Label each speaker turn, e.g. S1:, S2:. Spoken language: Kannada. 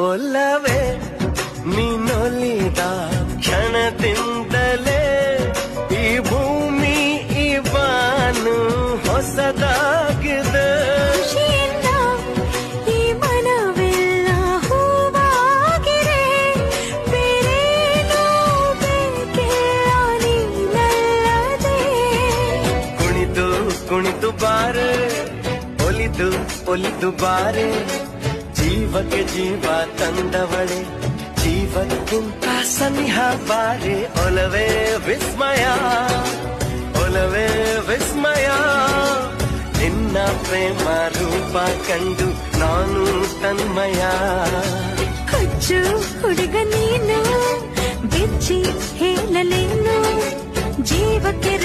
S1: ಒಲ್ಲವೇ ನೀನೊಲಿದ ಕ್ಷಣದಿಂದಲೇ ಈ ಭೂಮಿ ಈ ಬಾನು ಹೊಸದಾಗಿದೆ.
S2: ಖುಷಿಯಿಂದ ಈ ಮನವೆಲ್ಲ ಹೂವಾಗಿದೆ. ಬೇರೇನೂ ಬೇಕಿಲ್ಲ ನೀನಲ್ಲದೆ.
S1: ಕುಣಿದು ಕುಣಿದು ಬಾರೆ, ಒಲಿದು ಒಲಿದು ಬಾರೆ, ಜೀವಕ್ಕೆ ಜೀವ ತಂದವಳೆ, ಜೀವಕ್ಕಿಂತ ಸನಿಹ ಬಾರೆ. ಒಲವೇ ವಿಸ್ಮಯ, ಒಲವೇ ವಿಸ್ಮಯ, ನಿನ್ನ ಪ್ರೇಮ ರೂಪ ಕಂಡು ನಾನು ತನ್ಮಯ.
S2: ಹುಚ್ಚು ಹುಡುಗ ನೀನು, ಬಿಚ್ಚಿ ಹೇಳಲೇನು, ಜೀವಕ್ಕೆ